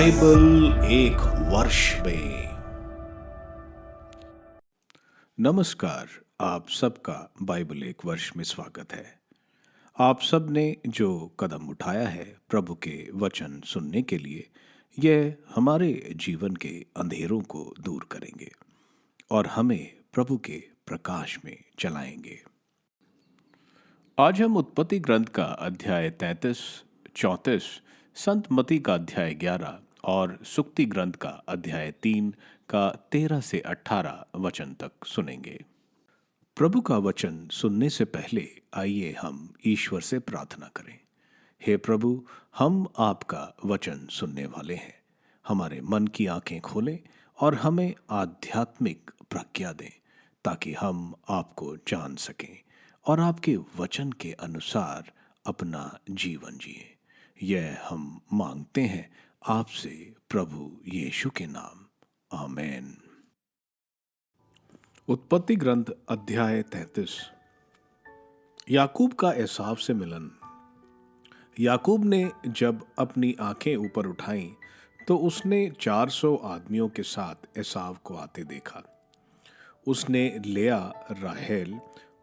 Bible एक वर्ष में। नमस्कार, आप सबका बाइबल एक वर्ष में स्वागत है। आप सब ने जो कदम उठाया है प्रभु के वचन सुनने के लिए, यह हमारे जीवन के अंधेरों को दूर करेंगे और हमें प्रभु के प्रकाश में चलाएंगे। आज हम उत्पत्ति ग्रंथ का अध्याय 33, 34, संत मती का अध्याय 11 और सुक्ति ग्रंथ का अध्याय 3 का 13 से 18 वचन तक सुनेंगे। प्रभु का वचन सुनने से पहले आइए हम ईश्वर से प्रार्थना करें। हे प्रभु, हम आपका वचन सुनने वाले हैं। हमारे मन की आंखें खोलें और हमें आध्यात्मिक प्रज्ञा दें ताकि हम आपको जान सकें और आपके वचन के अनुसार अपना जीवन जिए। यह हम मांगते हैं आपसे प्रभु यीशु के नाम, आमीन। उत्पत्ति ग्रंथ अध्याय 33। याकूब का एसाव से मिलन। याकूब ने जब अपनी आंखें ऊपर उठाईं तो उसने 400 आदमियों के साथ एसाव को आते देखा। उसने लेया, राहेल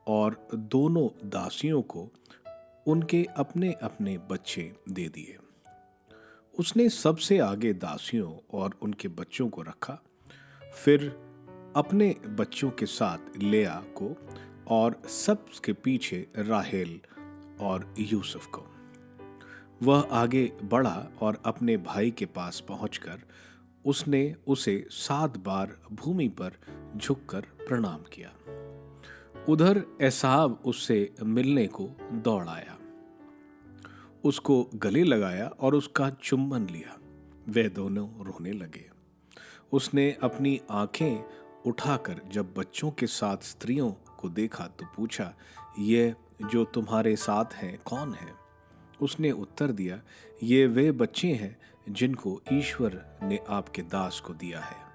और दोनों दासियों को उनके अपने अपने बच्चे दे दिए। उसने सबसे आगे दासियों और उनके बच्चों को रखा, फिर अपने बच्चों के साथ लेया को और सबके पीछे राहेल और यूसुफ को। वह आगे बढ़ा और अपने भाई के पास पहुंचकर उसने उसे 7 बार भूमि पर झुककर प्रणाम किया। उधर एसाव उससे मिलने को दौड़ आया, उसको गले लगाया और उसका चुम्बन लिया। वे दोनों रोने लगे। उसने अपनी आंखें उठाकर जब बच्चों के साथ स्त्रियों को देखा तो पूछा, ये जो तुम्हारे साथ हैं कौन है? उसने उत्तर दिया, ये वे बच्चे हैं जिनको ईश्वर ने आपके दास को दिया है।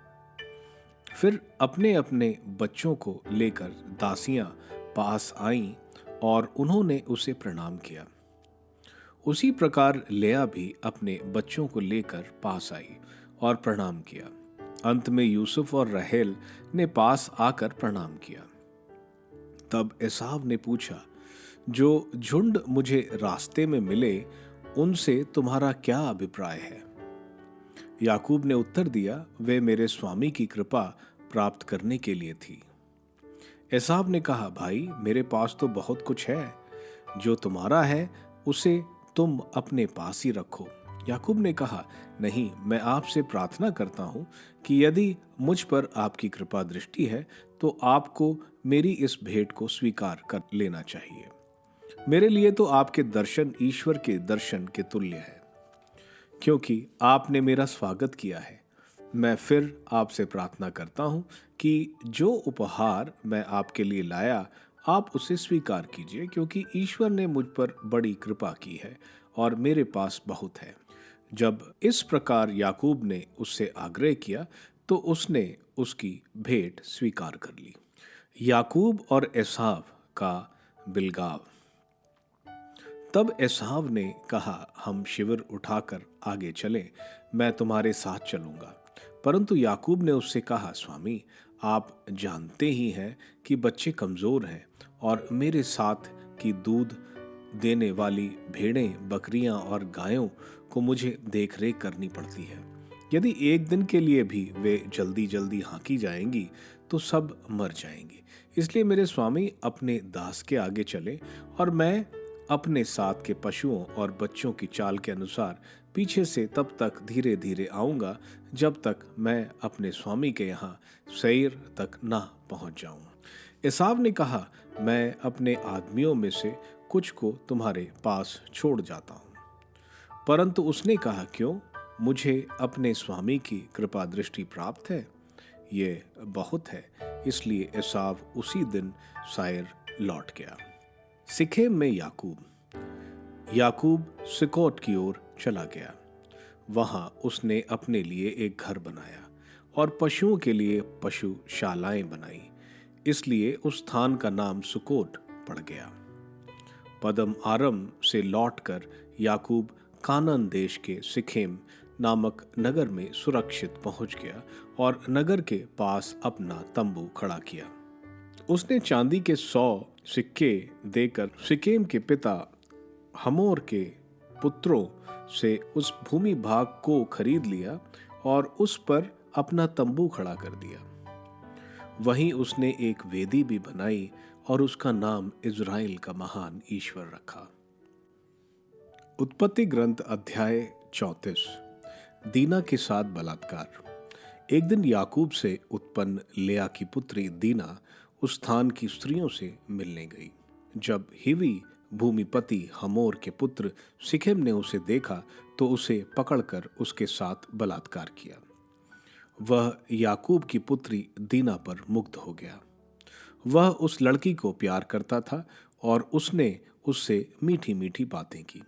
फिर अपने अपने बच्चों को लेकर दासियां पास आईं और उन्होंने उसे प्रणाम किया। उसी प्रकार लेया भी अपने बच्चों को लेकर पास आई और प्रणाम किया। अंत में यूसुफ और राहेल ने पास आकर प्रणाम किया। तब एसाव ने पूछा, जो झुंड मुझे रास्ते में मिले उनसे तुम्हारा क्या अभिप्राय है? याकूब ने उत्तर दिया, वे मेरे स्वामी की कृपा प्राप्त करने के लिए थी। एसाव ने कहा, भाई मेरे पास तो बहुत कुछ है, जो तुम्हारा है उसे तुम अपने पास ही रखो। याकूब ने कहा, नहीं, मैं आपसे प्रार्थना करता हूं कि यदि मुझ पर आपकी कृपा दृष्टि है तो आपको मेरी इस भेंट को स्वीकार कर लेना चाहिए। मेरे लिए तो आपके दर्शन ईश्वर के दर्शन के तुल्य है, क्योंकि आपने मेरा स्वागत किया है। मैं फिर आपसे प्रार्थना करता हूं कि जो उपहार मैं आपके लिए लाया आप उसे स्वीकार कीजिए, क्योंकि ईश्वर ने मुझ पर बड़ी कृपा की है और मेरे पास बहुत है। जब इस प्रकार याकूब ने उससे आग्रह किया तो उसने उसकी भेंट स्वीकार कर ली। याकूब और एसाव का बिलगाव। तब एसाव ने कहा, हम शिविर उठाकर आगे चलें, मैं तुम्हारे साथ चलूंगा। परंतु याकूब ने उससे कहा, स्वामी, आप जानते ही हैं कि बच्चे कमजोर हैं और मेरे साथ की दूध देने वाली भेड़ें, बकरियां और गायों को मुझे देखरेख करनी पड़ती है। यदि एक दिन के लिए भी वे जल्दी जल्दी हाँकी जाएंगी तो सब मर जाएंगी। इसलिए मेरे स्वामी अपने दास के आगे चले और मैं अपने साथ के पशुओं और बच्चों की चाल के अनुसार पीछे से तब तक धीरे धीरे आऊंगा जब तक मैं अपने स्वामी के यहाँ सैर तक ना पहुंच जाऊं। एसाव ने कहा, मैं अपने आदमियों में से कुछ को तुम्हारे पास छोड़ जाता हूं। परंतु उसने कहा, क्यों? मुझे अपने स्वामी की कृपा दृष्टि प्राप्त है, ये बहुत है। इसलिए एसाव उसी दिन सैर लौट गया। सिखेम में याकूब सुकोट की ओर चला गया। वहां उसने अपने लिए एक घर बनाया और पशुओं के लिए पशुशालाएं बनाई। इसलिए उस स्थान का नाम सुकोट पड़ गया। पदम आरम से लौटकर याकूब कानान देश के सिखेम नामक नगर में सुरक्षित पहुंच गया और नगर के पास अपना तंबू खड़ा किया। उसने चांदी के 100 सिक्के देकर सिकेम के पिता हमोर के पुत्रों से उस भूमि भाग को खरीद लिया और उस पर अपना तंबू खड़ा कर दिया। वहीं उसने एक वेदी भी बनाई और उसका नाम इज़राइल का महान ईश्वर रखा। उत्पत्ति ग्रंथ अध्याय 34। दीना के साथ बलात्कार। एक दिन याकूब से उत्पन्न लेया की पुत्री दीना उस स्थान की स्त्रियों से मिलने गई। जब हिवी भूमिपति हमोर के पुत्र सिखेम ने उसे देखा तो उसे पकड़कर उसके साथ बलात्कार किया। वह याकूब की पुत्री दीना पर मुग्ध हो गया। वह उस लड़की को प्यार करता था और उसने उससे मीठी मीठी बातें की।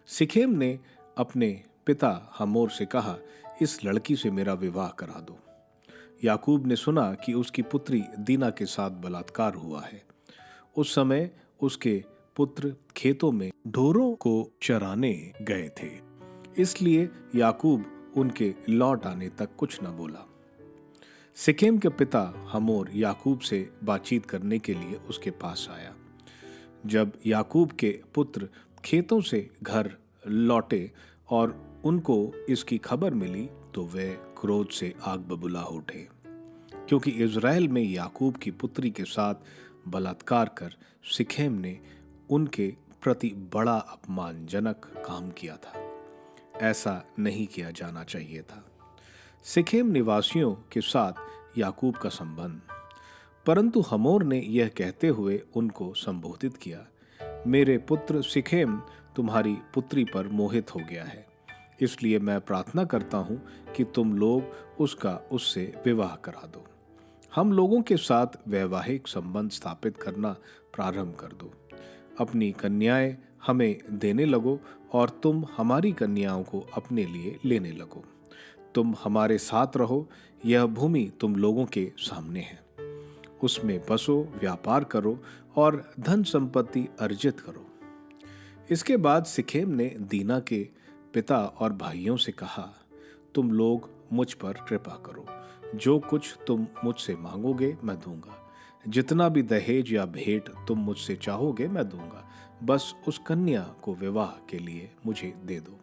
सिखेम ने अपने पिता हमोर से कहा, इस लड़की से मेरा विवाह करा दो। याकूब ने सुना कि उसकी पुत्री दीना के साथ बलात्कार हुआ है। उस समय उसके पुत्र खेतों में ढोरों को चराने गए थे, इसलिए याकूब उनके लौट आने तक कुछ न बोला। सिखेम के पिता हमोर याकूब से बातचीत करने के लिए उसके पास आया। जब याकूब के पुत्र खेतों से घर लौटे और उनको इसकी खबर मिली तो वे क्रोध से आग बबूला हो उठे, क्योंकि इज़राइल में याकूब की पुत्री के साथ बलात्कार कर सिखेम ने उनके प्रति बड़ा अपमानजनक काम किया था। ऐसा नहीं किया जाना चाहिए था। सिखेम निवासियों के साथ याकूब का संबंध। परंतु हमोर ने यह कहते हुए उनको संबोधित किया, मेरे पुत्र सिखेम तुम्हारी पुत्री पर मोहित हो गया है, इसलिए मैं प्रार्थना करता हूं कि तुम लोग उससे विवाह करा दो। हम लोगों के साथ वैवाहिक संबंध स्थापित करना प्रारंभ कर दो। अपनी कन्याएं हमें देने लगो और तुम हमारी कन्याओं को अपने लिए लेने लगो। तुम हमारे साथ रहो, यह भूमि तुम लोगों के सामने है। उसमें बसो, व्यापार करो और धन संपत्ति अर्जित करो। इसके बाद सिखेम ने दीना के पिता और भाइयों से कहा, तुम लोग मुझ पर कृपा करो। जो कुछ तुम मुझसे मांगोगे मैं दूंगा। जितना भी दहेज या भेंट तुम मुझसे चाहोगे मैं दूंगा। बस उस कन्या को विवाह के लिए मुझे दे दो।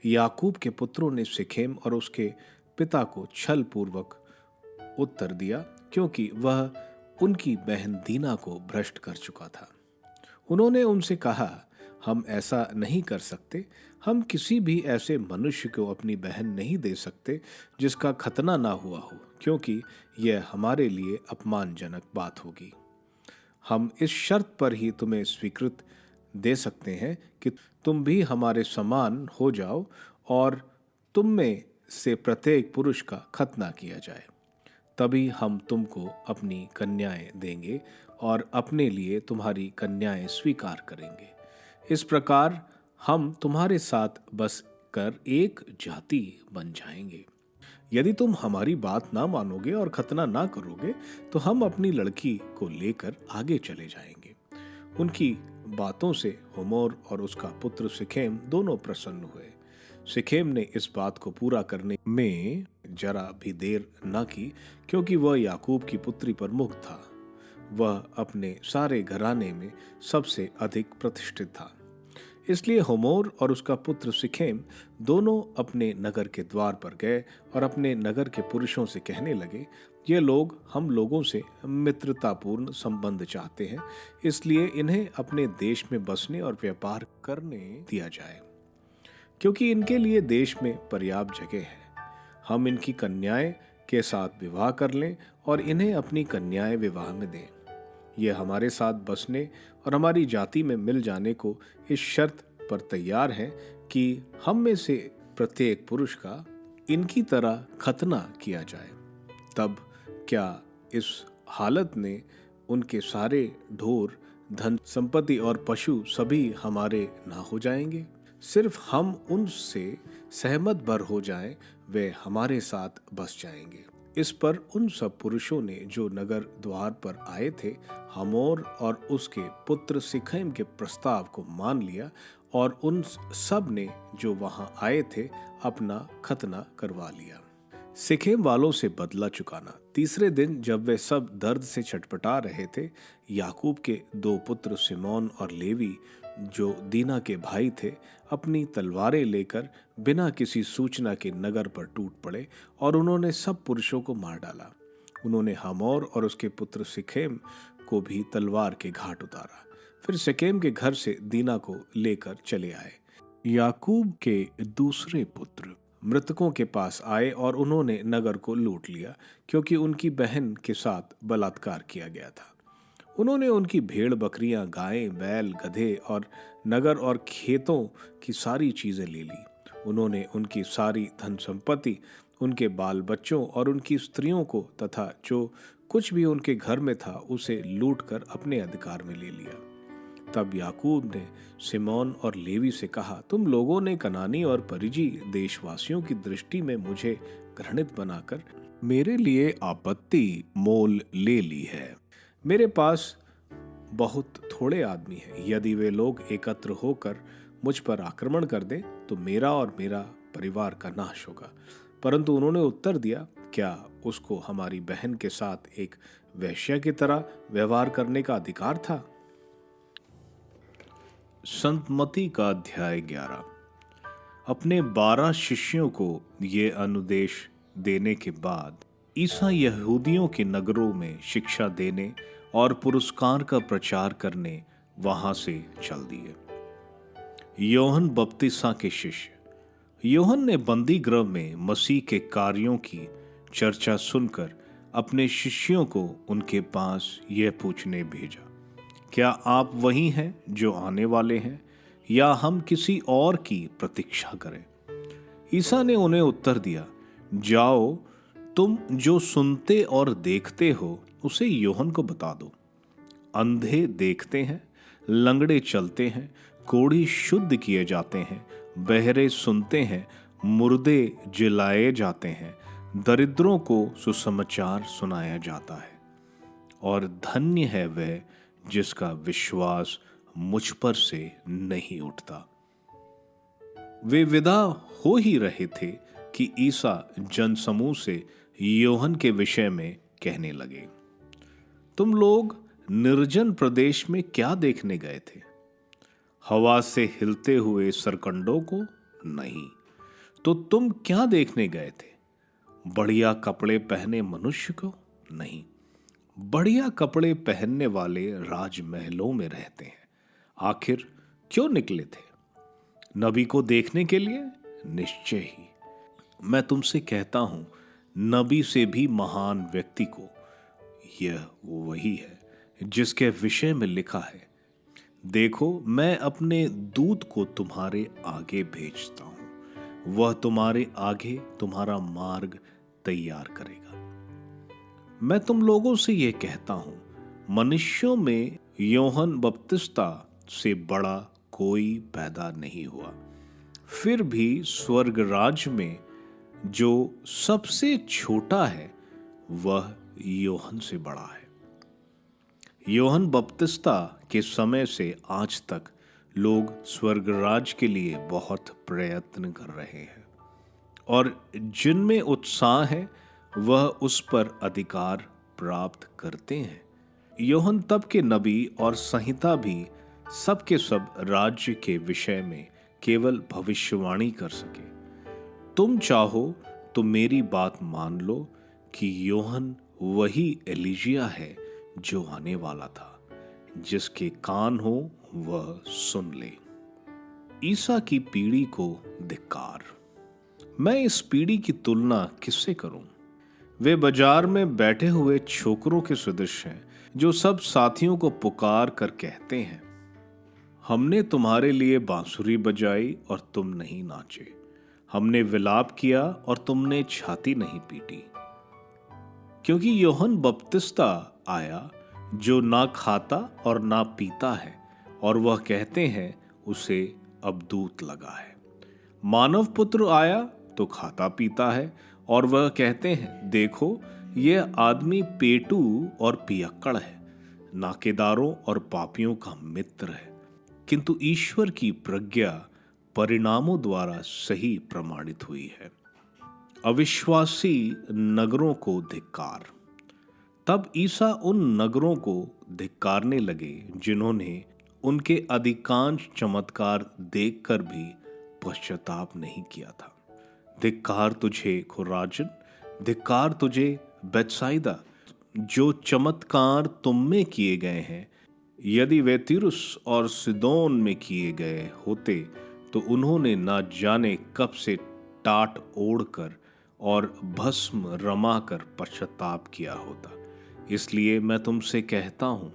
याकूब के पुत्रों ने सिखेम और उसके पिता को छल पूर्वक उत्तर दिया, क्योंकि वह उनकी बहन दीना को भ्रष्ट कर चुका था। उन्होंने उनसे कहा, हम ऐसा नहीं कर सकते। हम किसी भी ऐसे मनुष्य को अपनी बहन नहीं दे सकते जिसका खतना ना हुआ हो, क्योंकि यह हमारे लिए अपमानजनक बात होगी। हम इस शर्त पर ही तुम्हें स्वीकृत दे सकते हैं कि तुम भी हमारे समान हो जाओ और तुम में से प्रत्येक पुरुष का खतना किया जाए। तभी हम तुमको अपनी कन्याएं देंगे और अपने लिए तुम्हारी कन्याएं स्वीकार करेंगे। इस प्रकार हम तुम्हारे साथ बस कर एक जाति बन जाएंगे। यदि तुम हमारी बात ना मानोगे और खतना ना करोगे तो हम अपनी लड़की को लेकर आगे चले जाएंगे। उनकी बातों से हमोर और उसका पुत्र सिखेम दोनों प्रसन्न हुए। सिखेम ने इस बात को पूरा करने में जरा भी देर न की, क्योंकि वह याकूब की पुत्री पर मुग्ध था। वह अपने सारे घराने में सबसे अधिक प्रतिष्ठित था। इसलिए हमोर और उसका पुत्र सिखेम दोनों अपने नगर के द्वार पर गए और अपने नगर के पुरुषों से कहने लगे, ये लोग हम लोगों से मित्रतापूर्ण संबंध चाहते हैं, इसलिए इन्हें अपने देश में बसने और व्यापार करने दिया जाए, क्योंकि इनके लिए देश में पर्याप्त जगह है। हम इनकी कन्याएं के साथ विवाह कर लें और इन्हें अपनी कन्याएं विवाह में दें। ये हमारे साथ बसने और हमारी जाति में मिल जाने को इस शर्त पर तैयार हैं कि हम में से प्रत्येक पुरुष का इनकी तरह खतना किया जाए। तब क्या इस हालत में उनके सारे ढोर, धन संपत्ति और पशु सभी हमारे ना हो जाएंगे? सिर्फ हम उनसे सहमत भर हो जाएं, वे हमारे साथ बस जाएंगे। इस पर उन सब पुरुषों ने जो नगर द्वार पर आए थे हमोर और उसके पुत्र सिखेम के प्रस्ताव को मान लिया और उन सब ने जो वहां आए थे अपना खतना करवा लिया। सिखेम वालों से बदला चुकाना। तीसरे दिन जब वे सब दर्द से छटपटा रहे थे, याकूब के दो पुत्र सिमोन और लेवी, जो दीना के भाई थे, अपनी तलवारें लेकर बिना किसी सूचना के नगर पर टूट पड़े और उन्होंने सब पुरुषों को मार डाला। उन्होंने हमोर और उसके पुत्र सिखेम को भी तलवार के घाट उतारा। फिर सिकेम के घर से दीना को लेकर चले आए। याकूब के दूसरे पुत्र मृतकों के पास आए और उन्होंने नगर को लूट लिया, क्योंकि उनकी बहन के साथ बलात्कार किया गया था। उन्होंने उनकी भेड़ बकरियां, गायें, बैल, गधे और नगर और खेतों की सारी चीजें ले ली। उन्होंने उनकी सारी धन संपत्ति, उनके बाल बच्चों और उनकी स्त्रियों को तथा जो कुछ भी उनके घर में था उसे लूटकर अपने अधिकार में ले लिया। तब याकूब ने सिमोन और लेवी से कहा, तुम लोगों ने कनानी और परिजी देशवासियों की दृष्टि में मुझे घृणित बनाकर मेरे लिए आपत्ति मोल ले ली है। मेरे पास बहुत थोड़े आदमी हैं। यदि वे लोग एकत्र होकर मुझ पर आक्रमण कर दें तो मेरा और मेरा परिवार का नाश होगा। परंतु उन्होंने उत्तर दिया, क्या उसको हमारी बहन के साथ एक वेश्या की तरह व्यवहार करने का अधिकार था? संतमती का अध्याय 11। अपने 12 शिष्यों को ये अनुदेश देने के बाद ईसा यहूदियों के नगरों में शिक्षा देने और पुरस्कार का प्रचार करने वहां से चल दिए। योहन बपतिस्मा के शिष्य। योहन ने बंदी गृह में मसीह के कार्यों की चर्चा सुनकर अपने शिष्यों को उनके पास यह पूछने भेजा, क्या आप वही हैं जो आने वाले हैं, या हम किसी और की प्रतीक्षा करें? ईसा ने उन्हें उत्तर दिया, जाओ, तुम जो सुनते और देखते हो उसे योहन को बता दो। अंधे देखते हैं, लंगड़े चलते हैं, कोढ़ी शुद्ध किए जाते हैं, बहरे सुनते हैं, मुर्दे जिलाए जाते हैं, दरिद्रों को सुसमाचार सुनाया जाता है, और धन्य है वह जिसका विश्वास मुझ पर से नहीं उठता। वे विदा हो ही रहे थे कि ईसा जनसमूह से योहन के विषय में कहने लगे, तुम लोग निर्जन प्रदेश में क्या देखने गए थे? हवा से हिलते हुए सरकंडों को? नहीं। तो तुम क्या देखने गए थे? बढ़िया कपड़े पहने मनुष्य को? नहीं। बढ़िया कपड़े पहनने वाले राजमहलों में रहते हैं। आखिर क्यों निकले थे? नबी को देखने के लिए? निश्चय ही। मैं तुमसे कहता हूं, नबी से भी महान व्यक्ति को यह वही है जिसके विषय में लिखा है, देखो मैं अपने दूत को तुम्हारे आगे भेजता हूं, वह तुम्हारे आगे तुम्हारा मार्ग तैयार करेगा। मैं तुम लोगों से यह कहता हूं, मनुष्यों में योहन बपतिस्मा से बड़ा कोई पैदा नहीं हुआ। फिर भी स्वर्ग राज्य में जो सबसे छोटा है वह योहन से बड़ा है। योहन बपतिस्मा के समय से आज तक लोग स्वर्ग राज्य के लिए बहुत प्रयत्न कर रहे हैं, और जिनमें उत्साह है वह उस पर अधिकार प्राप्त करते हैं। योहन तब के नबी और संहिता भी सब के सब राज्य के विषय में केवल भविष्यवाणी कर सके। तुम चाहो तो मेरी बात मान लो कि योहन वही एलिजिया है जो आने वाला था। जिसके कान हो वह सुन ले। ईसा की पीढ़ी को धिक्कार। मैं इस पीढ़ी की तुलना किससे करूं? वे बाजार में बैठे हुए छोकरों के सदृश हैं, जो सब साथियों को पुकार कर कहते हैं, हमने तुम्हारे लिए बांसुरी बजाई और तुम नहीं नाचे, हमने विलाप किया और तुमने छाती नहीं पीटी। क्योंकि यूहन्ना बपतिस्मा आया जो ना खाता और ना पीता है, और वह कहते हैं उसे अब दूत लगा है। मानव पुत्र आया तो खाता पीता है, और वह कहते हैं देखो यह आदमी पेटू और पियक्कड़ है, नाकेदारों और पापियों का मित्र है। किंतु ईश्वर की प्रज्ञा परिणामों द्वारा सही प्रमाणित हुई है। अविश्वासी नगरों को धिक्कार। तब ईसा उन नगरों को धिक्कारने लगे जिन्होंने उनके अधिकांश चमत्कार देखकर भी पश्चाताप नहीं किया था। धिक्कार तुझे खुराजन, धिक्कार तुझे बेतसाइदा, जो चमत्कार तुम में किए गए हैं यदि वे तीरुस और सिदोन में किए गए होते तो उन्होंने ना जाने कब से टाट ओढ़कर और भस्म रमाकर पश्चाताप किया होता। इसलिए मैं तुमसे कहता हूं,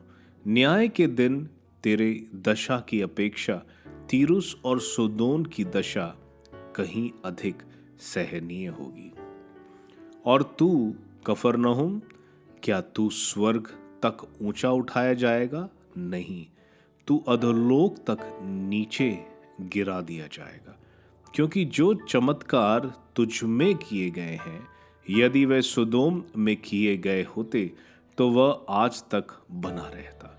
न्याय के दिन तेरे दशा की अपेक्षा तीरुस और सोदोन की दशा कहीं अधिक सहनीय होगी। और तू कफरनहुम, क्या तू स्वर्ग तक ऊंचा उठाया जाएगा? नहीं, तू अधोलोक तक नीचे गिरा दिया जाएगा। क्योंकि जो चमत्कार तुझ में किए गए हैं यदि वे सुदोम में किए गए होते तो वह आज तक बना रहता।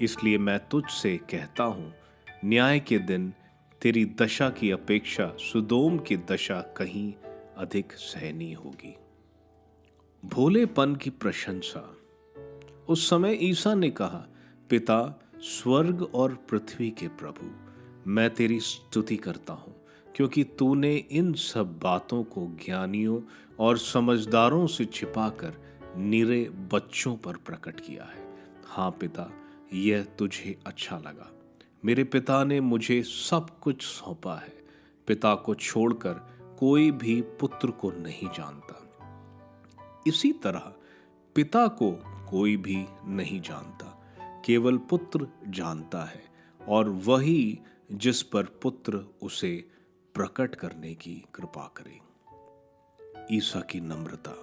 इसलिए मैं तुझसे कहता हूं, न्याय के दिन तेरी दशा की अपेक्षा सुदोम की दशा कहीं अधिक सहनीय होगी। भोलेपन की प्रशंसा। उस समय ईसा ने कहा, पिता, स्वर्ग और पृथ्वी के प्रभु, मैं तेरी स्तुति करता हूं क्योंकि तूने इन सब बातों को ज्ञानियों और समझदारों से छिपाकर निरे बच्चों पर प्रकट किया है। हाँ पिता, यह तुझे अच्छा लगा। मेरे पिता ने मुझे सब कुछ सौंपा है। पिता को छोड़कर कोई भी पुत्र को नहीं जानता। इसी तरह पिता को कोई भी नहीं जानता, केवल पुत्र जानता है, और वही जिस पर पुत्र उसे प्रकट करने की कृपा करे। ईसा की नम्रता।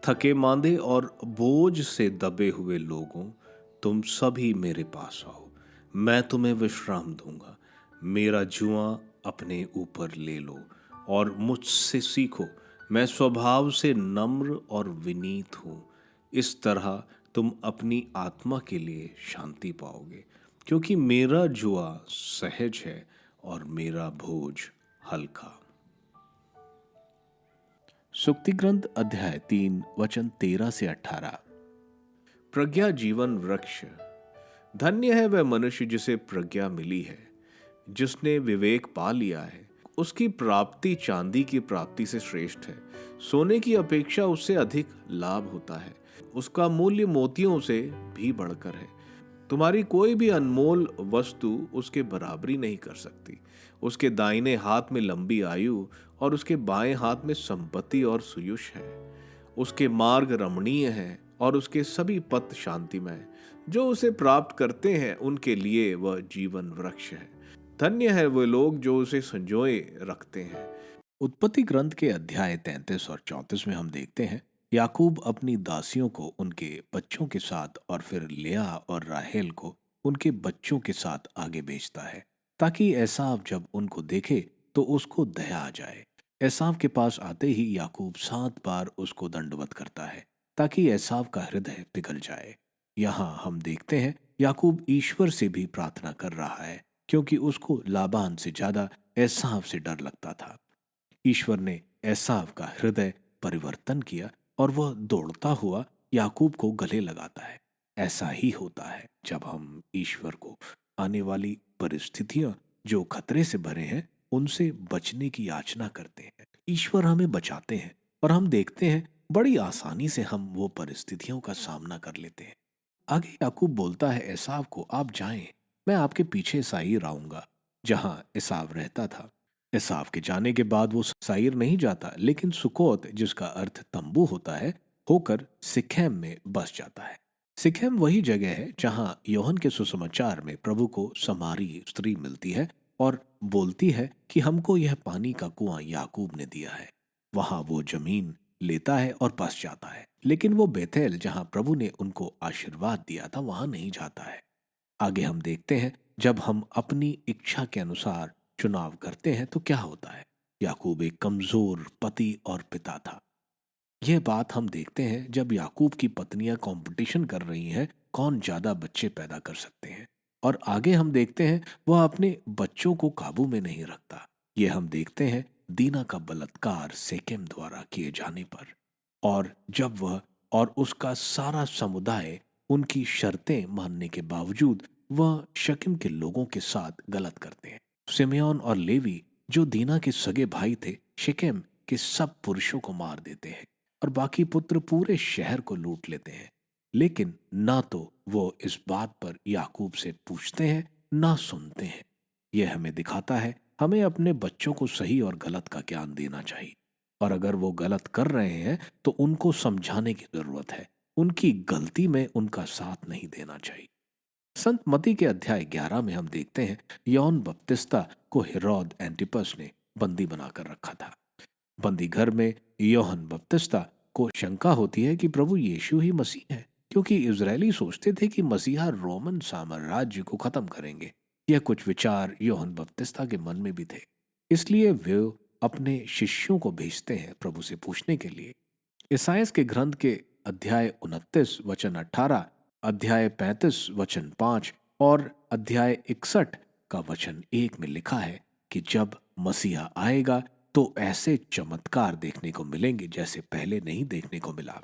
थके मांदे और बोझ से दबे हुए लोगों, तुम सभी मेरे पास आओ, मैं तुम्हें विश्राम दूंगा। मेरा जुआ अपने ऊपर ले लो और मुझसे सीखो, मैं स्वभाव से नम्र और विनीत हूं। इस तरह तुम अपनी आत्मा के लिए शांति पाओगे, क्योंकि मेरा जुआ सहज है और मेरा बोझ हल्का। सुक्ति ग्रंथ अध्याय 3 वचन 13 से 18। प्रज्ञा जीवन वृक्ष। धन्य है वह मनुष्य जिसे प्रज्ञा मिली है, जिसने विवेक पा लिया है। उसकी प्राप्ति चांदी की प्राप्ति से श्रेष्ठ है, सोने की अपेक्षा उससे अधिक लाभ होता है। उसका मूल्य मोतियों से भी बढ़कर है। तुम्हारी कोई भी अनमोल वस्तु उसके बराबरी नहीं कर सकती। उसके दाहिने हाथ में लंबी आयु और उसके बाएं हाथ में संपत्ति और सुयुष है। उसके मार्ग रमणीय हैं और उसके सभी पथ शांतिमय। जो उसे प्राप्त करते हैं उनके लिए वह जीवन वृक्ष है। धन्य है वे लोग जो उसे संजोए रखते हैं। उत्पत्ति ग्रंथ के अध्याय 33 और 34 में हम देखते हैं, याकूब अपनी दासियों को उनके बच्चों के साथ और फिर लिया और राहेल को उनके बच्चों के साथ आगे भेजता है, ताकि एसाव जब उनको देखे तो उसको दया आ जाए। एसाव के पास आते ही याकूब 7 बार उसको दंडवत करता है, ताकि एसाव का हृदय पिघल जाए। यहाँ हम देखते हैं याकूब ईश्वर से भी प्रार्थना कर रहा है, क्योंकि उसको लाबान से ज्यादा एसाव से डर लगता था। ईश्वर ने एसाव का हृदय परिवर्तन किया और वह दौड़ता हुआ याकूब को गले लगाता है। ऐसा ही होता है जब हम ईश्वर को आने वाली परिस्थितियां जो खतरे से भरे हैं उनसे बचने की याचना करते हैं। ईश्वर हमें बचाते हैं और हम देखते हैं बड़ी आसानी से हम वो परिस्थितियों का सामना कर लेते हैं। आगे याकूब बोलता है एसाव को, आप जाएं, मैं आपके पीछे साईर आऊंगा जहां एसाव रहता था। एसाव के जाने के बाद वो साईर नहीं जाता, लेकिन सुकोत, जिसका अर्थ तंबू होता है, होकर सिखेम में बस जाता है। सिखेम वही जगह है जहां योहन के सुसमाचार में प्रभु को समारी स्त्री मिलती है और बोलती है कि हमको यह पानी का कुआं याकूब ने दिया है। वहां वो जमीन लेता है और बस जाता है, लेकिन वो बेथेल जहां प्रभु ने उनको आशीर्वाद दिया था वहां नहीं जाता है। आगे हम देखते हैं जब हम अपनी इच्छा के अनुसार चुनाव करते हैं तो क्या होता है। याकूब एक कमजोर पति और पिता था। यह बात हम देखते हैं जब याकूब की पत्नियां कंपटीशन कर रही हैं कौन ज्यादा बच्चे पैदा कर सकते हैं। और आगे हम देखते हैं वह अपने बच्चों को काबू में नहीं रखता। ये हम देखते हैं दीना का बलात्कार सेकेम द्वारा किए जाने पर, और जब वह और उसका सारा समुदाय उनकी शर्तें मानने के बावजूद वह शकीम के लोगों के साथ गलत करते हैं। सिमेओन और लेवी जो दीना के सगे भाई थे, शेकेम के सब पुरुषों को मार देते हैं और बाकी पुत्र पूरे शहर को लूट लेते हैं। लेकिन ना तो वो इस बात पर याकूब से पूछते हैं, ना सुनते हैं। यह हमें दिखाता है हमें अपने बच्चों को सही और गलत का ज्ञान देना चाहिए, और अगर वो गलत कर रहे हैं तो उनको समझाने की जरूरत है। उनकी गलती में उनका साथ नहीं देना चाहिए। संत मती के अध्याय 11 में हम देखते हैं यौन बपतिस्ता को हेरोद एंटिपस ने बंदी बनाकर रखा था। बंदी घर में योहन बपतिस्ता को शंका होती है कि प्रभु यीशु ही मसीह है, क्योंकि इजरायली सोचते थे कि मसीहा रोमन साम्राज्य को खत्म करेंगे। यह कुछ विचार योहन बपतिस्ता के मन में भी थे। इसलिए वे अपने शिष्यों को भेजते हैं प्रभु से पूछने के लिए। ईसाइयास के ग्रंथ के अध्याय 29 वचन 18, अध्याय 35 वचन 5 और अध्याय 61 का वचन 1 में लिखा है कि जब मसीहा आएगा तो ऐसे चमत्कार देखने को मिलेंगे जैसे पहले नहीं देखने को मिला।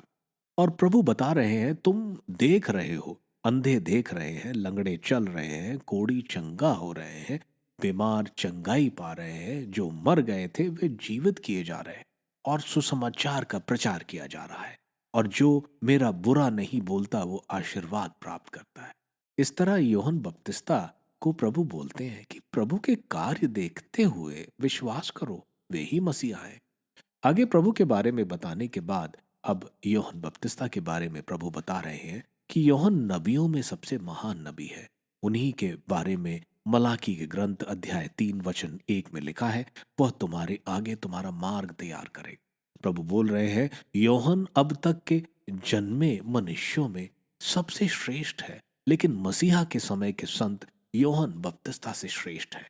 और प्रभु बता रहे हैं, तुम देख रहे हो, अंधे देख रहे हैं, लंगड़े चल रहे हैं, कोढ़ी चंगा हो रहे हैं, बीमार चंगाई पा रहे हैं, जो मर गए थे वे जीवित किए जा रहे हैं, और सुसमाचार का प्रचार किया जा रहा है, और जो मेरा बुरा नहीं बोलता वो आशीर्वाद प्राप्त करता है। इस तरह योहन बपतिस्ता को प्रभु बोलते हैं कि प्रभु के कार्य देखते हुए विश्वास करो, वे ही मसीहा है। आगे प्रभु के बारे में बताने के बाद अब योहन बपतिस्ता के बारे में प्रभु बता रहे हैं कि योहन नबियों में सबसे महान नबी है। उन्हीं के बारे में मलाकी के ग्रंथ अध्याय 3 वचन 1 में लिखा है, वह तुम्हारे आगे तुम्हारा मार्ग तैयार करे। प्रभु बोल रहे हैं योहन अब तक के जन्मे मनुष्यों में सबसे श्रेष्ठ है, लेकिन मसीहा के समय के संत योहन बपतिस्ता से श्रेष्ठ है।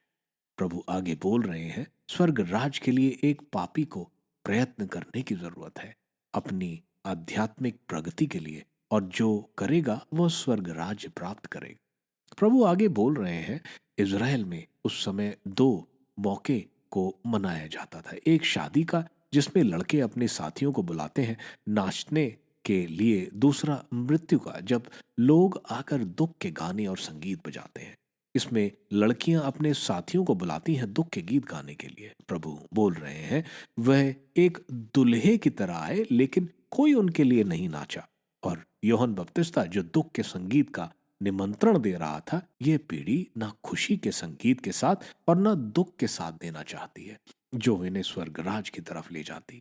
प्रभु आगे बोल रहे हैं स्वर्ग राज के लिए एक पापी को प्रयत्न करने की जरूरत है अपनी आध्यात्मिक प्रगति के लिए, और जो करेगा वह स्वर्ग राज्य प्राप्त करेगा। प्रभु आगे बोल रहे हैं इज़राइल में उस समय दो मौके को मनाया जाता था। एक शादी का जिसमें लड़के अपने साथियों को बुलाते हैं नाचने के लिए, दूसरा मृत्यु का जब लोग आकर दुख के गाने और संगीत बजाते हैं। इसमें लड़कियां अपने साथियों को बुलाती हैं दुख के गीत गाने के लिए। प्रभु बोल रहे हैं वह एक दुल्हे की तरह आए, लेकिन कोई उनके लिए नहीं नाचा। और योहन बपतिस्ता जो दुख के संगीत का निमंत्रण दे रहा था, यह पीढ़ी ना खुशी के संगीत के साथ और ना दुख के साथ देना चाहती है, जो इन्हें स्वर्गराज की तरफ ले जाती।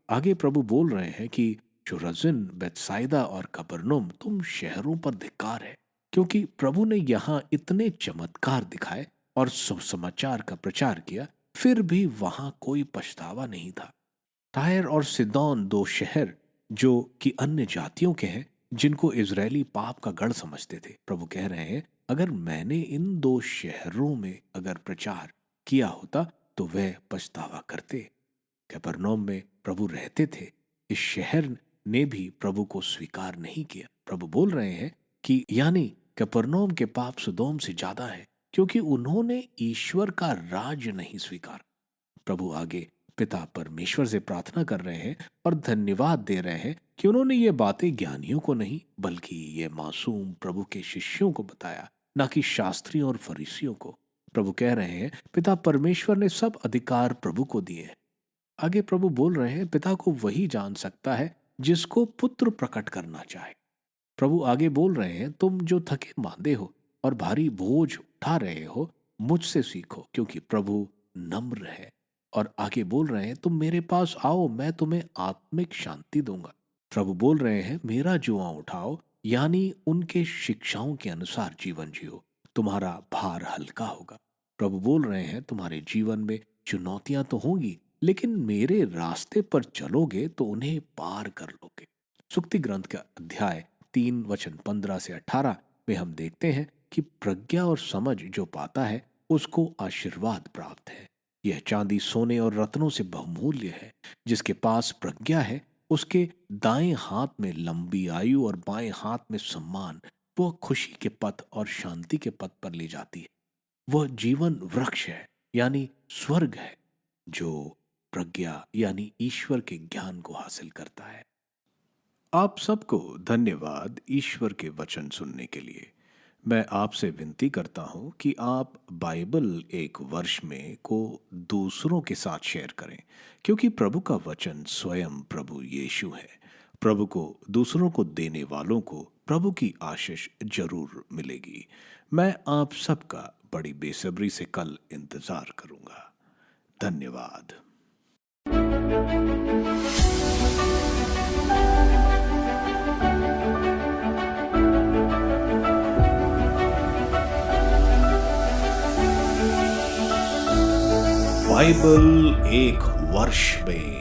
आगे प्रभु बोल रहे हैं कि जुरजिन, बेतसाइदा और कबरनूम, तुम शहरों पर धिक्कार है, क्योंकि प्रभु ने यहाँ इतने चमत्कार दिखाए और सुसमाचार का प्रचार किया, फिर भी वहां कोई पछतावा नहीं था। टायर और सिदोन दो शहर जो कि अन्य जातियों के हैं, जिनको इजरायली पाप का गढ़ समझते थे, प्रभु कह रहे हैं अगर मैंने इन दो शहरों में अगर प्रचार किया होता तो वह पछतावा करते। कफरनहूम में प्रभु रहते थे, इस शहर ने भी प्रभु को स्वीकार नहीं किया। प्रभु बोल रहे हैं कि यानी कफरनहूम के पाप सदोम से ज्यादा है, क्योंकि उन्होंने ईश्वर का राज नहीं स्वीकार। प्रभु आगे पिता परमेश्वर से प्रार्थना कर रहे हैं और धन्यवाद दे रहे हैं कि उन्होंने ये बातें ज्ञानियों को नहीं बल्कि ये मासूम प्रभु के शिष्यों को बताया, ना कि शास्त्रियों और फरीसियों को। प्रभु कह रहे हैं पिता परमेश्वर ने सब अधिकार प्रभु को दिए हैं। आगे प्रभु बोल रहे हैं पिता को वही जान सकता है जिसको पुत्र प्रकट करना चाहे। प्रभु आगे बोल रहे हैं तुम जो थके मांदे हो और भारी बोझ उठा रहे हो, मुझसे सीखो, क्योंकि प्रभु नम्र है। और आगे बोल रहे हैं तुम मेरे पास आओ, मैं तुम्हें आत्मिक शांति दूंगा। प्रभु बोल रहे हैं मेरा जुआ उठाओ, यानी उनके शिक्षाओं के अनुसार जीवन जियो, तुम्हारा भार हल्का होगा। प्रभु बोल रहे हैं तुम्हारे जीवन में चुनौतियां तो होंगी, लेकिन मेरे रास्ते पर चलोगे तो उन्हें पार कर लोगे। सुक्ति ग्रंथ का अध्याय 3 वचन 15 से 18 में हम देखते हैं कि प्रज्ञा और समझ जो पाता है उसको आशीर्वाद प्राप्त है। यह चांदी सोने और रत्नों से बहुमूल्य है। जिसके पास प्रज्ञा है उसके दाएं हाथ में लंबी आयु और बाएं हाथ में सम्मान वो खुशी के पथ और शांति के पथ पर ले जाती है। वह जीवन वृक्ष है, यानी स्वर्ग है, जो प्रज्ञा यानी ईश्वर के ज्ञान को हासिल करता है। आप सबको धन्यवाद ईश्वर के वचन सुनने के लिए। मैं आपसे विनती करता हूं कि आप बाइबल एक वर्ष में को दूसरों के साथ शेयर करें, क्योंकि प्रभु का वचन स्वयं प्रभु यीशु है। प्रभु को दूसरों को देने वालों को प्रभु की आशीष जरूर मिलेगी। मैं आप सबका बड़ी बेसब्री से कल इंतजार करूंगा। धन्यवाद। बाइबल एक वर्ष में